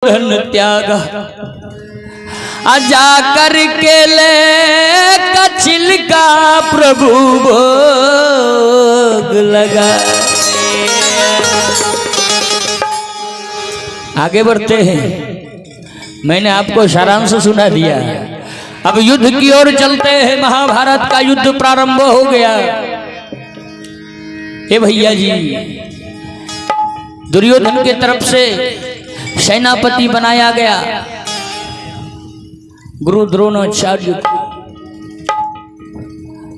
धन त्याग जा करके ले कछिल का प्रभु भोग लगा। आगे बढ़ते हैं। मैंने आपको सारांश सुना दिया। अब युद्ध की ओर चलते हैं। महाभारत का युद्ध प्रारंभ हो गया। हे भैया जी, दुर्योधन की तरफ से सेनापति बनाया गया गुरु द्रोणाचार्य,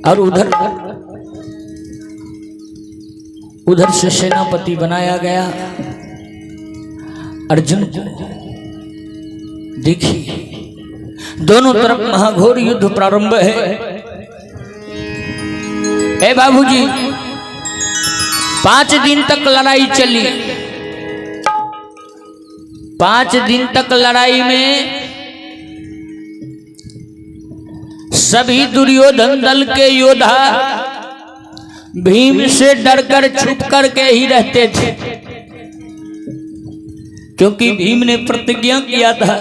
और उधर से सेनापति बनाया गया अर्जुन। देखिए, दोनों तरफ महाघोर युद्ध प्रारंभ है। ए बाबूजी, 5 दिन तक लड़ाई चली। 5 दिन तक लड़ाई में सभी दुर्योधन दल के योद्धा भीम से डरकर छुप करके ही रहते थे, क्योंकि भीम ने प्रतिज्ञा किया था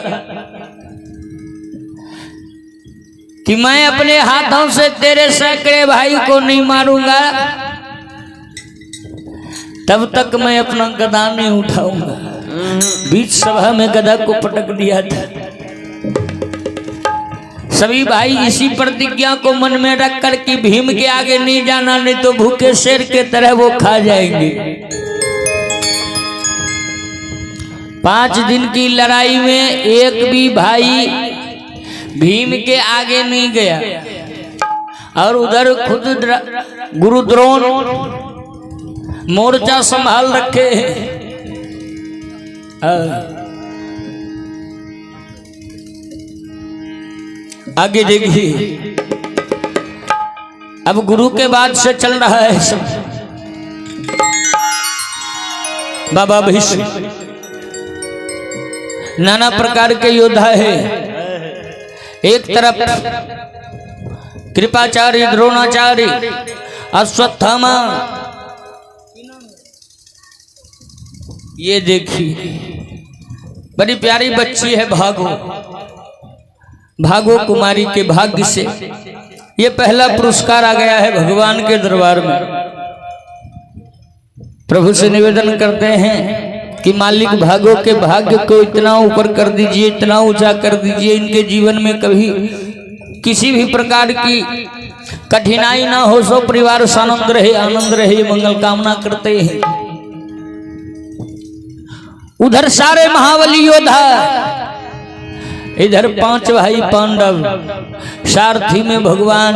कि मैं अपने हाथों से तेरे सैकड़े भाई को नहीं मारूंगा, तब तक मैं अपना गदा नहीं उठाऊंगा। बीच सभा में गदा को पटक दिया था। सभी भाई इसी प्रतिज्ञा को मन में रख कर कि भीम के आगे नहीं जाना, नहीं तो भूखे शेर के तरह वो खा जाएंगे। 5 दिन की लड़ाई में एक भी भाई भीम के आगे नहीं गया, और उधर खुद गुरु द्रोण मोर्चा संभाल रखे हैं। आगे देखिए, अब गुरु के बाद से चल रहा है सब। बाबा भीष्म, नाना प्रकार के योद्धा है। एक तरफ कृपाचार्य, द्रोणाचार्य, अश्वत्थामा। ये देखिए, बड़ी प्यारी बच्ची है भागो। भागो कुमारी के भाग्य से ये पहला पुरस्कार आ गया है भगवान के दरबार में। प्रभु से निवेदन करते हैं कि मालिक भागो के भाग्य को इतना ऊपर कर दीजिए, इतना ऊंचा कर दीजिए, इनके जीवन में कभी किसी भी प्रकार की कठिनाई ना हो, सो परिवार आनंद रहे, आनंद रहे, मंगल कामना करते हैं। उधर सारे महाबली योद्धा, इधर 5 भाई पांडव, सारथी में भगवान।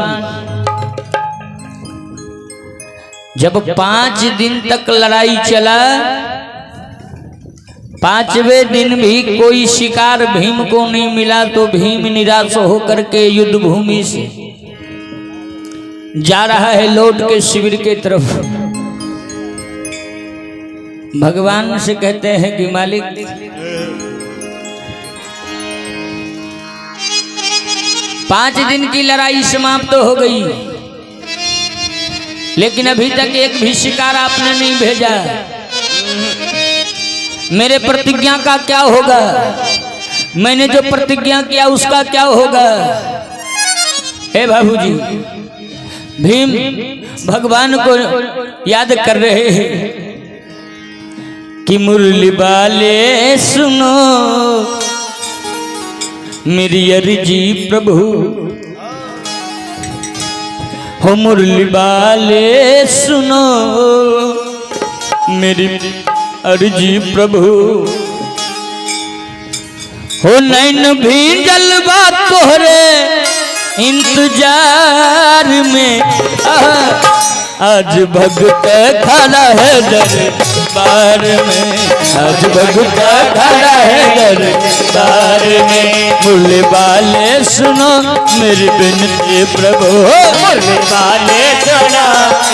जब 5 दिन तक लड़ाई चला, 5वें दिन भी कोई शिकार भीम को नहीं मिला, तो भीम निराश होकर के युद्ध भूमि से जा रहा है लौट के शिविर के तरफ। भगवान से कहते हैं कि मालिक, 5 दिन की लड़ाई समाप्त हो गई, लेकिन अभी तक एक भी शिकार आपने नहीं भेजा। मेरे प्रतिज्ञा का क्या होगा? मैंने जो प्रतिज्ञा किया उसका क्या होगा? हे बाबूजी, भीम भगवान को याद कर रहे हैं कि मुरली वाले सुनो मेरी अर्जी प्रभु, हो मुरली वाले सुनो मेरी अर्जी प्रभु, हो नैन भी जलवा तोहरे इंतजार में। आज भगत खड़ा है दरबार में, आज भगत खड़ा है दरबार में। मुरली वाले सुनो मेरी विनती प्रभु, मुरली वाले सुनो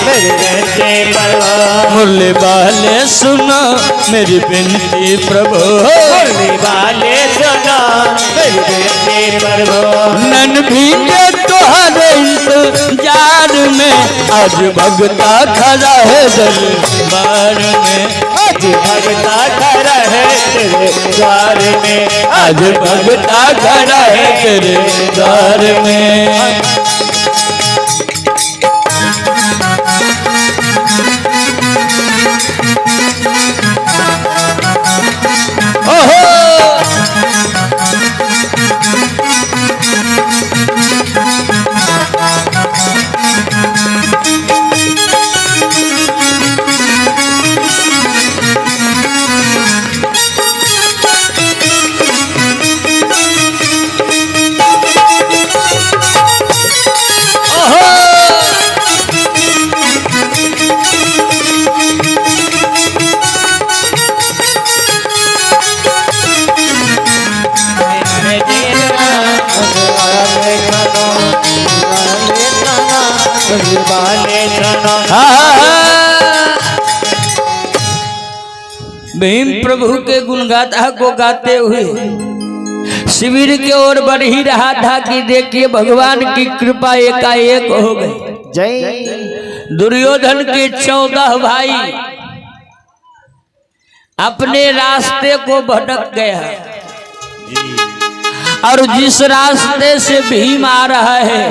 मेरी विनती प्रभु, मुरली वाले सुनो मेरी विनती प्रभु, मुरली वाले सुनो मेरी विनती प्रभु। नन भीगे तोहरे इंतजार में, आज भगता खड़ा है दरबार में। आज भगता खड़ा है तेरे द्वार में, आज भगता खड़ा है तेरे द्वार में। ओहो भीम प्रभु के गुणगाथा को गाते हुए शिविर की ओर बढ़ ही रहा था कि देखिए भगवान की कृपा एकाएक हो गई। जय दुर्योधन के 14 भाई अपने रास्ते को भटक गया और जिस रास्ते से भीम आ रहा है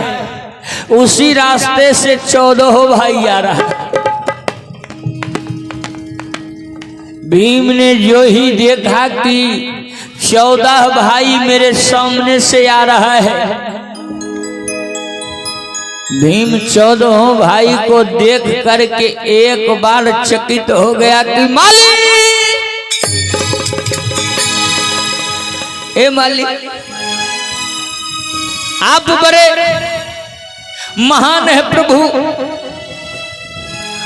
उसी रास्ते से 14 भाई आ रहा है। भीम ने जो ही देखा कि 14 भाई मेरे सामने से आ रहा है, भीम 14 भाई को देख करके एक बार चकित हो गया कि मालिक, ए मालिक, आप बड़े महान है प्रभु।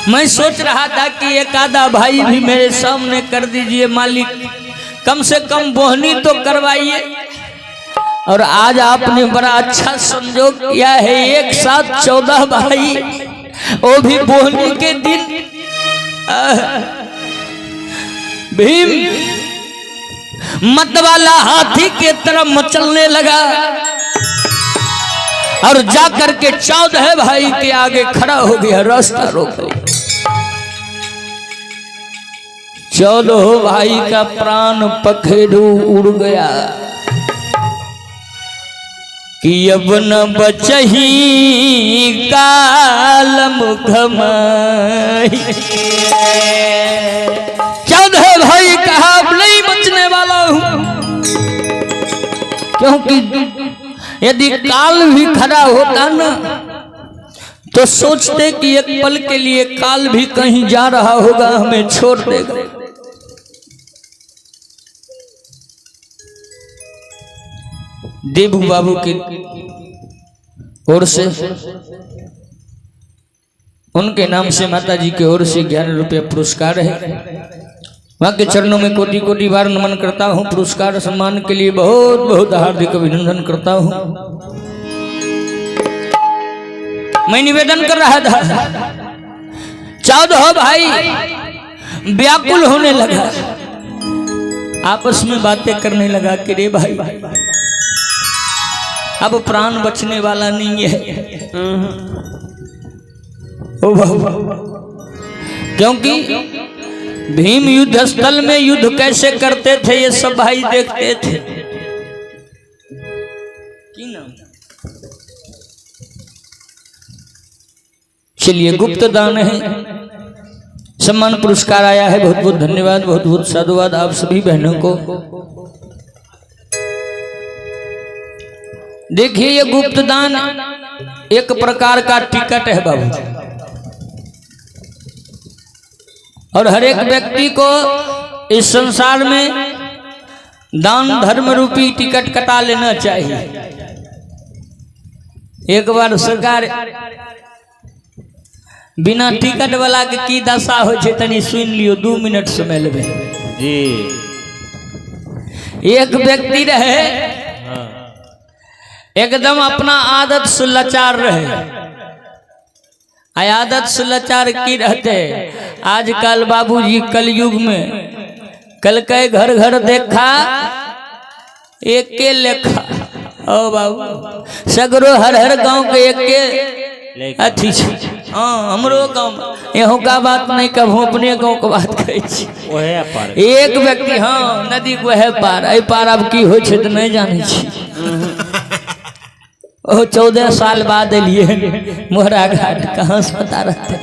मैं सोच रहा था कि एक आधा भाई भी मेरे सामने कर दीजिए मालिक, कम से कम बोहनी तो करवाइए। और आज आपने बड़ा अच्छा संजोग किया है, एक साथ 14 भाई, वो भी बोहनी के दिन। भीम मतवाला हाथी के तरह मचलने लगा और जाकर के 14 भाई के आगे खड़ा हो गया, रास्ता रोक लिया। 14 भाई का प्राण पखेरु उड़ गया कि अब न बचही काल मुखमाई। 14 भाई कहा अब नहीं बचने वाला हूं, क्योंकि यदि काल भी खड़ा होता ना तो सोचते कि एक पल के लिए काल भी कहीं जा रहा होगा, हमें छोड़ देगा। देवू बाबू की ओर से, उनके नाम से माता जी की ओर से 11 रुपये पुरस्कार है। वहाँ के चरणों में कोटि कोटि बार नमन करता हूँ। पुरस्कार सम्मान के लिए बहुत बहुत हार्दिक अभिनंदन करता हूँ। मैं निवेदन कर रहा था, 14 भाई व्याकुल होने लगा, आपस में बातें करने लगा कि रे भाई अब प्राण बचने वाला नहीं है। ओ बाबा, क्योंकि भीम युद्ध स्थल में युद्ध कैसे करते थे ये सब भाई देखते थे। चलिए, गुप्त दान है, सम्मान पुरस्कार आया है। बहुत बहुत धन्यवाद, बहुत बहुत साधुवाद आप सभी बहनों को। देखिए, ये गुप्त दान एक प्रकार का टिकट है बाबू, और हर एक व्यक्ति को इस संसार में दान धर्म रूपी टिकट कटा लेना चाहिए। एक बार सरकार बिना टिकट वाला के की दशा हो छे तनी सुन लियो, 2 मिनट समय लेबे जी। एक व्यक्ति रहे एकदम अपना आदत से लाचार रहे। आदत से लाचार की रहते आजकल बाबूजी कलयुग में कल के घर घर देखा एक के लेखा। ओ बाबू, सगरो हर हर गांव के एक के अथी छै। हाँ हमरो गाँव यहाँ का बात नहीं कहूँ, अपने गाँव के बात कहै छी। एक व्यक्ति हाँ नदी के वह पार एहि पार अब की होइ छै तो नहीं जाने छी। ओ 14 साल बाद एलिए मोहरा घाट, कहाँ से पता रहते।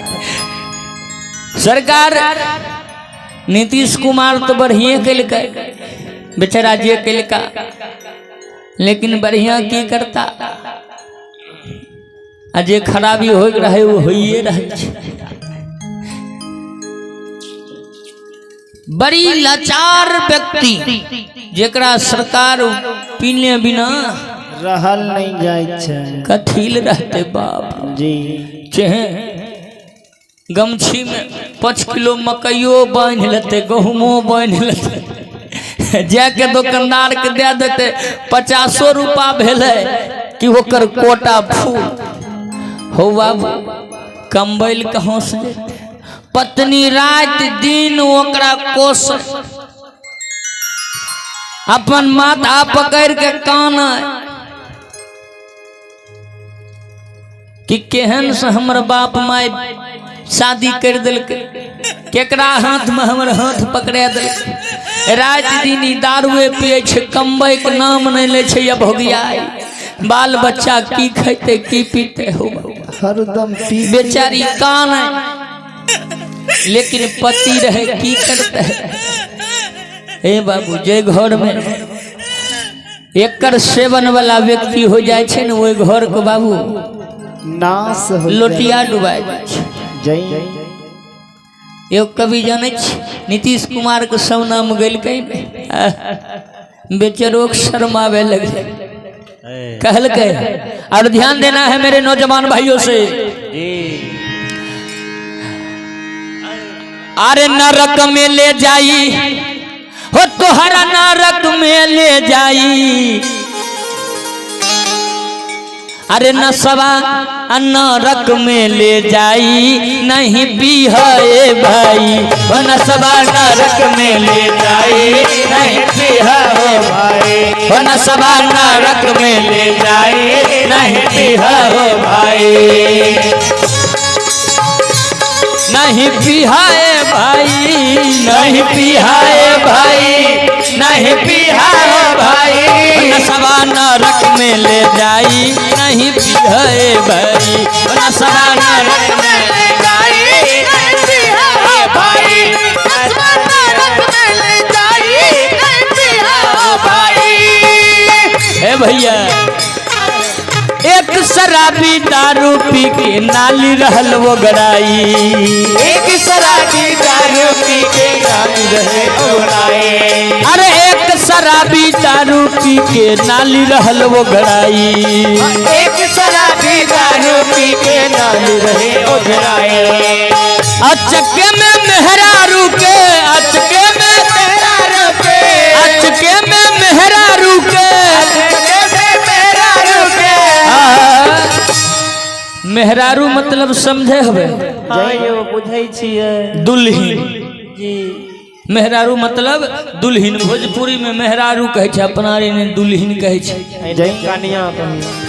सरकार नीतीश कुमार तो बढ़िया कैलकै, बेचारा जे कैलका, लेकिन बढ़िया की करता आ जे खराबी हो रहे वो होइए रहे। बड़ी लाचार व्यक्ति जेकरा सरकार पीने बिना रहल नहीं जाय छै, कथील रहते बाप जी। चेहे गमछी में 5 किलो मकइयो बांध लेते, गहूमो बांध लेते, जाके दुकानदार के दे देते। 50 रुपया भेले कि ओकर कोटा फूल हो बाबू। कम्बैल कहाँ से पत्नी रात दिन ओकरा कोस, अपन माथा पकड़ के कान कि केहन से हमर बाप माय शादी कर दिलकै, केकरा हाथ में हमर हाथ पकड़ा दिलकै। रात दिन ई दारुए पिए छै, कमबै के नाम नहीं ले छै। अब हो गया बाल बच्चा की खैते की पीते हो, हरदम बेचारी कान लेकिन पति रहे की करते है। हे बाबू जे घर में एकर सेवन वाला व्यक्ति हो जाए छै न, ओहि घर के बाबू नाश हो लोटिया डुबाई जय। एगो कवि जाने नीतीश कुमार के सब नाम गैलकै, बेचारों शर्मावे लगे, कहलकै। और ध्यान देना है मेरे नौजवान भाइयों से, अरे नरक में ले जाई हो तोहरा, नरक में ले जाई। अरे नसवा नरक में ले जाई, नहीं पीहे भाई। नसवा नरक में ले जाई, नहीं पीहे भाई। नसवा नरक में ले जाई, नहीं पीहे भाई। नहीं पीहाए भाई, नहीं पीहाए भाई, नहीं पीहाए भाई। नसवा नरक में ले जाई, नहीं पीहाए भाई। नसवा नरक में ले जाई, नहीं पीहाए भाई। नसवा नरक में ले जाई, नहीं पीहाए भाई। ए भैया एक शराबी दारू पी के नाली रहल वो गड़ाई, एक शराबी दारू पी के नाली रहे वो गड़ाई। अरे एक शराबी दारू पी के नाली रहल वो गड़ाई, एक शराबी दारू पी के नाली रहे वो गड़ाई। अचके में मेहरारू के, अचके में मेहरारू के, अचके में मेहरारू के, मेहरारू मतलब समझे हवे, बुझे छिए दुल्हिन। मेहरारू मतलब दुल्हिन, भोजपुरी में मेहरारू कहे छै, अपना रे ने दुल्हिन कहे छै,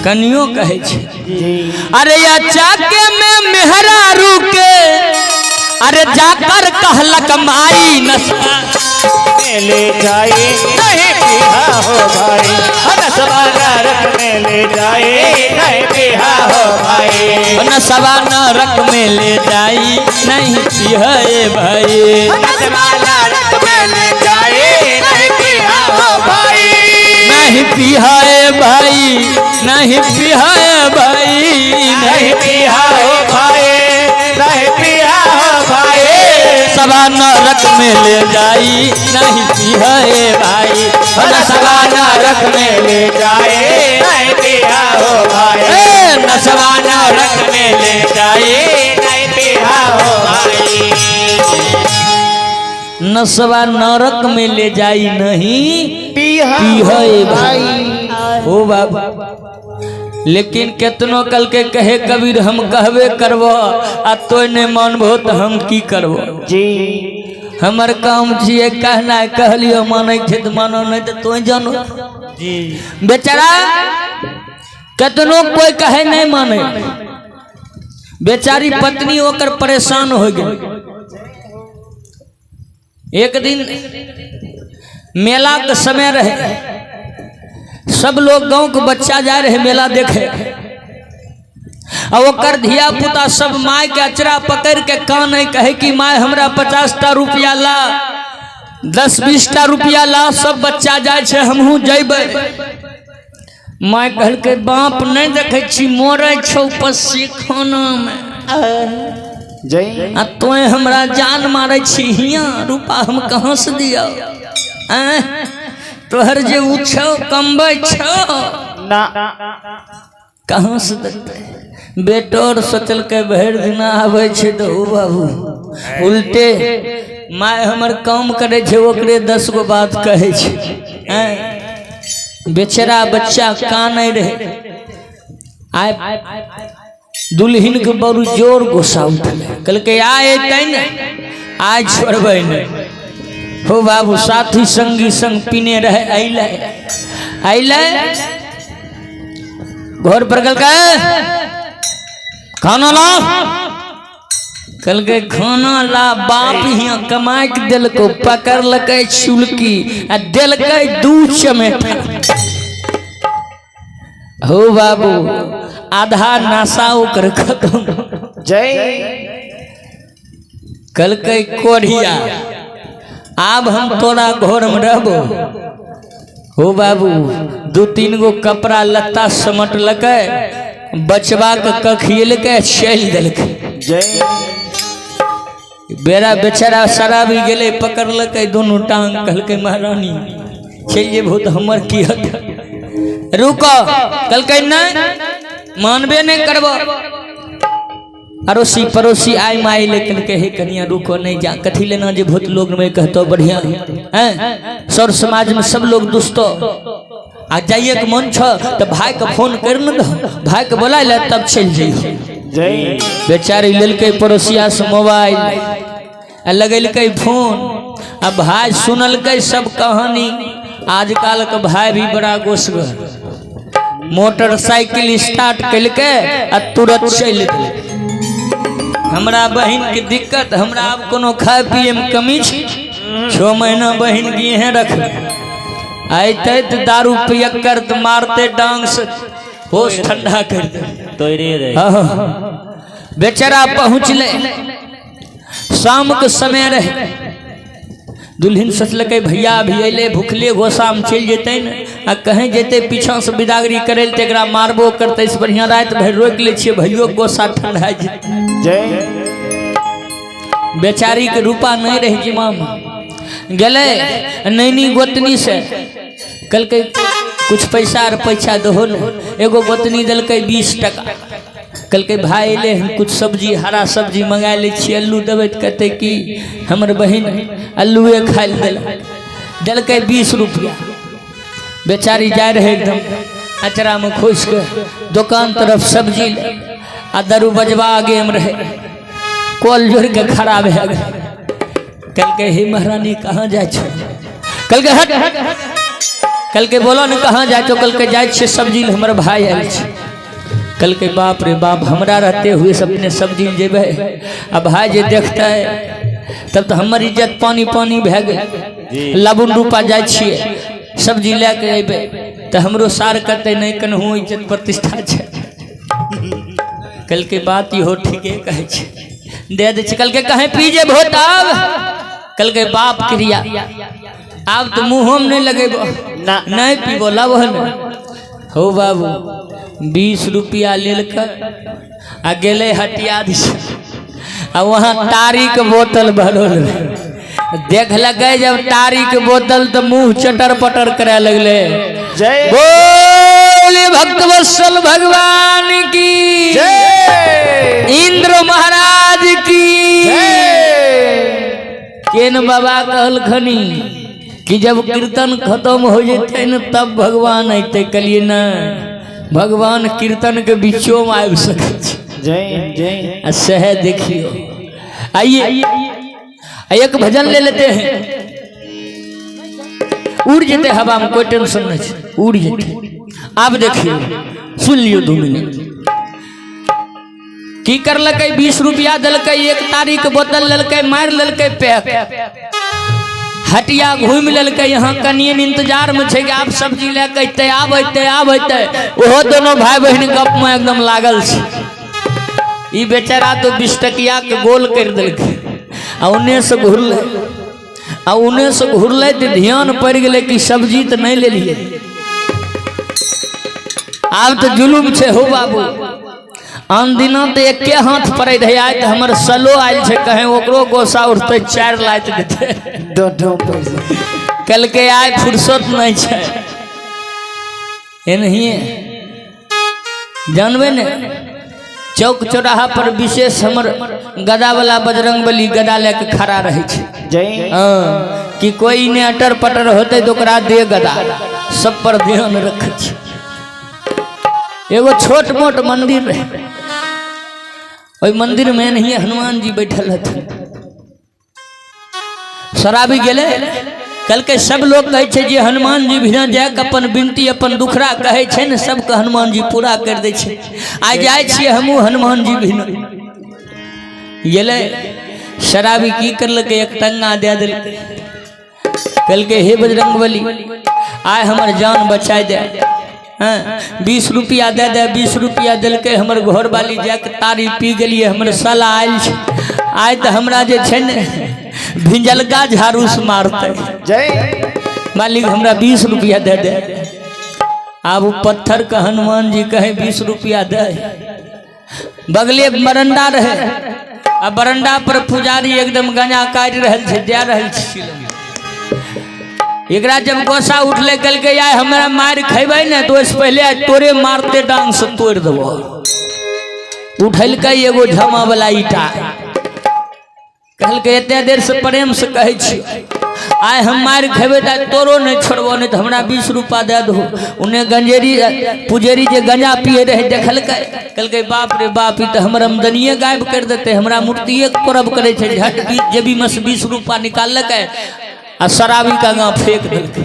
कनियो कहे छै। अरे या चाके में मेहरारू के, अरे जाकर कहलक माई नसवा ले जाए, नहीं पीहा हो भाई। नसवा नरक में ले जाए, नहीं पीहा हो भाई। नसवा नरक में ले जाई, नहीं पीहे भाई। नसवा नरक में ले जाए, नहीं पीहा हो भाई। नहीं पीहे भाई, नहीं पीहे भाई, नहीं पीहा हो भाई, नहीं पीहा हो भाई। सवा नरक में ले जाई, नहीं पीहे भाई। नसवा नरक में ले जाए, नहीं पीहा हो भाई। नसवा नरक में ले जाई, नहीं पीहा हो भाई। नसवा नरक में ले जाई, नहीं पीहा पीहे भाई। ओ बाबा लेकिन केतनो कल के कहे कबीर हम कहबे करबो आ तो नहीं मानबो तो हम की करबो जी। हमर काम छिए कहना, कहलियो माने छै तो मानो, नहीं तो तोय जानो जी। बेचारा केतनो कोई कहे नहीं माने, बेचारी पत्नी होकर परेशान हो गई। एक दिन मेला का समय रहे, सब लोग गांव के बच्चा जा रहे मेला देखे, और ओकर धिया पुता सब माय के अचरा पकड़ के कान कहे कि माय हमरा 50 रुपया ला, 10-20 रुपया ला, सब बच्चा जाए छे हमहू जइबै। माय कहल के बाप नहीं देखे छी मोरे छौ पसी खाना में, जय आ तोय हमरा जान मारे छी, हिया रूपा हम कहाँ से दिया? तोहर जे उछो कमबै छो ना कहाँ से देते? बेटोर सोचल के भर दिना आवे छे तो बाबू उल्टे माय हमर काम करे छे ओकरे 10 गो बात कहे छे। बेचारा बच्चा कान रहे, आय दुल्हन के बड़ू जोर गुस्सा उठले, कल के आए तैन आज छोड़बे नहीं। हो बाबू साथी संगी संग पीने रहे, अइले घर पर कल के खाना ला, कल के खाना ला। बाप हिया कमाई के दिल को पकड़ लके चुलकी आ दिल के 2 चमेटा। हो बाबू आधा नशा ओकर खत्म। जय कल के कोढ़िया आब हम तोरा घर में रहबो। हो बाबू 2-3 गो कपड़ा लत्ता समट लके, बचवा के कखियल के चल दिलके। जय बेरा बेचारा शराबी गेले, पकड़ लके दोनों टांग, कहल के महारानी चल जेबो तो हमर की हत? रुको, कल के नहीं मानबे नहीं करबो। अड़ोसी पड़ोसी आई माई लेकिन कहे कनिया रुको नहीं जा, कथी लेना जे बहुत लोग में कहतो बढ़िया हैं, सर समाज में सब लोग दोस्तों आ जाइए के मन छ तो भाई के फोन कर न दो, भाई के बोला ले तब चल जाइए। जय बेचारी लेलके पड़ोसिया से मोबाइल, लगेलके फोन, अब भाई सुनलके सब कहानी। आजकल के भाई भी बड़ा गोसगर, मोटरसाइकिल स्टार्ट कलके आ तुरंत चल गए। हमरा बहन के दिक्कत, हमरा अब कोनो खाए पिए में कमी छी, 6 महीना बहन गिए हैं रख आते तो दारू पियक्कर तो मारते डांग से होश ठंडा कर दे तोरे रे। बेचारा पहुँचले, शाम के समय रहे, दुल्हन सोचलके भैया अभी अले भूखले गोसा में चल जेते न, आ कहीं जेते पीछा से विदागरी करे तो एकरा मारबो करते, से बढ़िया रात भर रोक ले छिए भैयो गोसा ठंडा जेते। जय बेचारी के रूपा नहीं रहे जिमाम गले नैनी गोतनी से, कल के कुछ पैसा पैसा दहो न, एगो गोतनी दिल के 20 टका। कल के भाई ले कुछ सब्जी हरा सब्जी मंगा ले छी, अल्लू देवे तो कहते कि हमर बहन अल्लुए खाए दिल के 20 रुपया। बेचारी जाए रहे एकदम अचरा में खोस के दुकान तरफ सब्जी ले, आ दरू बजवा आगे में रहे, कल जोड़ के खराब है। कल के हे महारानी कहाँ जाए छो? कल के हट, कल के बोलो न कहाँ जाए छो? कल के जाए छे सब्जी ले, हमर भाई आयल छे। कल के बाप रे बाप, हमरा रहते हुए सबने सब्जी जेबे, अब भाई जे देखता है तब तो हमारी इज्जत पानी पानी भे गए। लाबुन रूपा जाए छिए सब्जी लेके अबे तो हमरो सार करते नहीं, कनहु इज्जत प्रतिष्ठा छे। कल के बात इहो ठीके कहे छे, दे दे। कल के कहे पीजे भोत आब, कल के बाप क्रिया आब तो मुँह में नहीं लगेबो, नहीं पीबो लाभ हो बाबू। 20 रुपया लेलकर आ गेले हटिया दिस, आ वहाँ तारी के बोतल भरल, देख लगे जब तारी के बोतल तो मुंह चटर पटर करे लगले। जय बोले भक्तवत्सल भगवान की जय, इंद्र महाराज की केन बाबा कहल खनी कि जब कीर्तन खत्म हो जाते न तब भगवान अते। कलिए न भगवान कीर्तन के बीचों में आब सके। जय जय सह देखियो, आइए एक भजन ले लेते हैं, उड़ जेते हवा में, कोई टेंशन नहीं, उड़ जेते। आप देखिए सुन लियो 2 मिनट। की करलकै 20 रुपया दिलकै, एक तारीख बोतल ललकै, मार ललकै पैक, हटिया घूम ललकै। यहाँ कनियन इंतजार में छे कि आप सब्जी लेके आब अते। ओहो दोनों भाई बहन गप में एकदम लागल छे। ई बेचारा तो 20 टकिया के गोल कर दिलकै आ उन्ने से घुरले तो ध्यान पड़ गए कि सब्जी तो नहीं ले लिए। अब तो जुलूम छे हो बाबू। आन दिना तो एके हाथ पड़े रहे, आज तो हमर सलो आयल छे, कहे ओकरो गोसा उठते 4 लात देते। कल के आय फुर्सत नहीं छे। एनहिए जानबे ने चौक चौराहा पर विशेष हमर गदा वाला बजरंगबली गदा लेके खड़ा रहे छे। कि कोई ने अटर पटर होते तो ओकरा दे गदा, सब पर ध्यान रखे छे। एगो छोट मोट मंदिर रहे, ओई मंदिर में नहीं हनुमान जी बैठल हथिन। शराबी गेले, कल के सब लोग कहे छे जे हनुमान जी भी जाके अपन बिनती अपन दुखड़ा कहे छे न, सबके हनुमान जी पूरा कर दे छे। आ जाए छे हमू हनुमान जी भी गेले। शराबी की करलकै, एक टंगा दे दिल। कल के हे बजरंगबली आय हमर जान बचाए दे। 20 रुपया दे दे। 20 रुपया दिलकै, हमर घर वाली जाके तारी पी गलिए। हमर साला आयल छे, आय तो हमरा जे छे ने भिंजलका झाड़ू से मारते। मालिक हमरा 20 रुपया दे दे। अब पत्थर का हनुमान जी कहे 20 रुपया दे। बगले बरंडा रहे, आ बरंडा पर पुजारी एकदम गंजा काट रहल छे, दे रहल छे। एकरा जब गोसा उठले, कल के आय हमरा मार खेबै ने तो इससे पहले तोरे मारते डांग से तोड़ देबो। उठलकै एगो झमा वाला ईटा, कहलकै एते देर से प्रेम से कहै छी, आय हम मार खेबै त तोरो नहीं छोड़बो, नहीं तो हमरा 20 रुपया दे दो। उन्हें गंजेरी पुजेरी जे गंजा पिए रहे देखलकै, कहलकै बाप रे बाप, ई तो हमर आमदनिये गायब कर देते। हमरा मूर्तिये परब करे छे। झट जेबी में से 20 रुपया निकाललकै आ शराबी का गाँव फेंक दिलकै।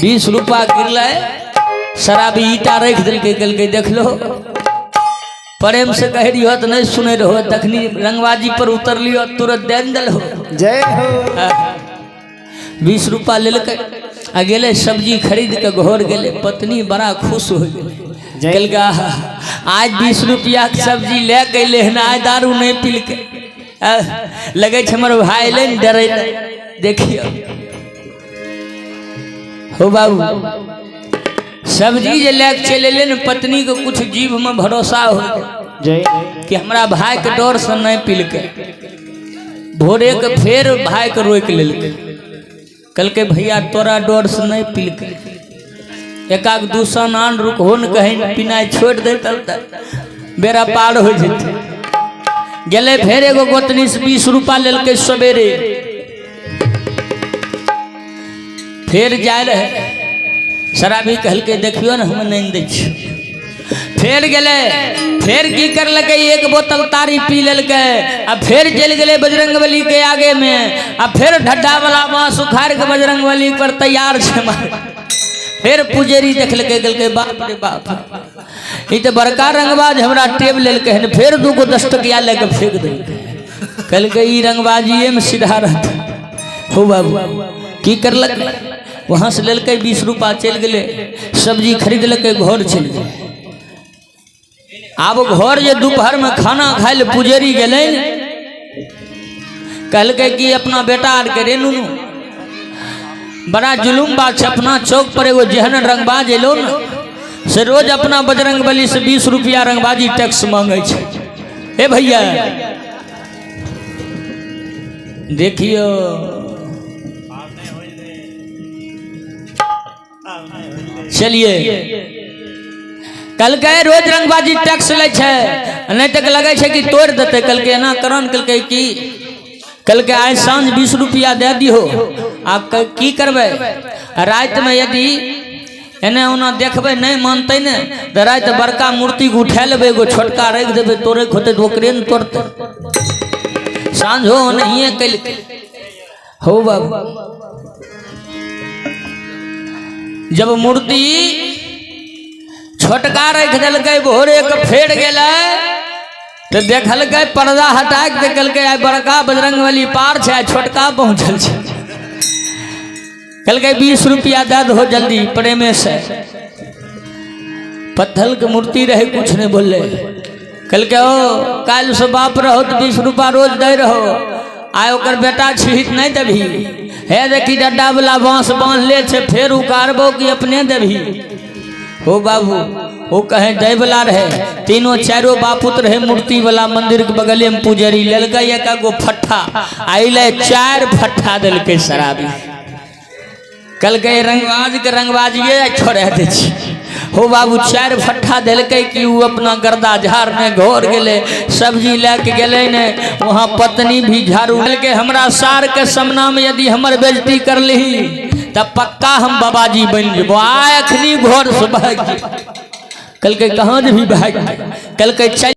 20 रुपया गिरलै, शराबी ईटा रख दिलकै। कहलकै देख लो, प्रेम से कह रही तो नहीं सुने रहो, तखनी रंगबाजी पर उतर लियो तुरंत दे दल हो। जय हो। 20 रुपया लेलकै आ गेले सब्जी खरीद के घर गेले। पत्नी बड़ा खुश हो गई, कहलकै आज 20 रुपया के सब्जी ले गए हन, आज दारू नहीं पीलकै। लगे हमर भाई ले डरे। देखियो हो बाबू, सब्जी जे ले चले ले न, पत्नी को कुछ जीभ में भरोसा हो कि हमरा भाई के डर से नहीं पीलकै। भोरे के फेर भाई के रोक लेलकै, कहलकै भैया तोरा डर से नहीं पीलकै, एकाक दूसरा आन रुक हो न, कहीं पीनाई छोड़ दे तब बेरा पार हो जेते। गेले फेर एगो गोतनी से 20 रुपया लेलकै सवेरे। फेर जाए रहे, शराबी कहलकै देखियो ना हम नहीं दै छी। फेर गेले, फेर की करलकै, एक बोतल तारी पी लेलकै। आ फेर चल गेले बजरंगबली के आगे में, आ फिर ढड्ढा वाला बांस उखाड़ के बजरंगबली पर तैयार छे मारे। फिर पुजेरी देखलकै, कहलकै बाप रे बाप, ई तो बड़का रंगबाज हमरा टेब लेलकै हन। फिर 2 गो 10 टकिया लेके फेंक देलकै। कहलकै ई रंगबाजिए में सीधा रहता हो बाबू। की करलकै, वहां से लेलकै 20 रुपया, चल गए सब्जी खरीद लके घर चल गए। अब घर जे दोपहर में खाना खाए ले पुजेरी गेले, कहलकै कि अपना बेटा आर के रे नुनू बड़ा जुलूम बात छे। अपना चौक पर एगो जेहन रंगबाज एलो न, से रोज अपना बजरंगबली से 20 रुपया रंगबाजी टैक्स मांगे छे। ए भैया देखियो, चलिए कल के रोज रंगबाजी टैक्स ले छे, नहीं तक लगे छे कि तोड़ देते। कल के एना करन, कल के की, कल के आज सांझ 20 रुपया दे दियो। आप की करबे, रात में यदि एने ओना देखबे नहीं मानते ने, तो रात बड़का मूर्ति को उठा लेबे, एगो छोटका रख देबे, तोड़े होते तो ओकरे न तोड़ते। सांझो नहीं कल हो बाबू। जब मूर्ति छोटका रख दिलकै, भोरे के फेर गेलै तो देखल गए पर्दा हटा के देखल के आइ बड़का बजरंग वाली पार छे, छोटका पहुंचल छे। कल के 20 रुपया दे दो जल्दी प्रेमे से। पत्थर के मूर्ति रहे, कुछ नहीं बोले। कल के ओ काल से बाप रहो तो 20 रुपया रोज दे रहो, आय ओकर बेटा छिहित नहीं देभी। हे देखी डड्डा वाला बांस बांध ले छे, फिर उकारबो कि अपने देभी। हो बाबू वो कहे दे वाला रहे, तीनों चारों बापुत रहे मूर्ति वाला मंदिर के बगले में पुजरी ललका एक गो फट्ठा आइले 4 फट्ठा दिल के शराबी। कल के रंगबाज के रंगबाजिए छोड़े दे छी। हो बाबू 4 फट्ठा दिलके कि वो अपना गर्दा झाड़ में घर गेले, सब्जी लेके गेले ने, वहाँ पत्नी भी झाड़ू के हमरा सार के सामना में यदि हमर बेइज्जती कर ली तब पक्का हम बाबाजी बन जेबो। आय अखनी घर से भाग। कल के कहाँ भी भाग। कल के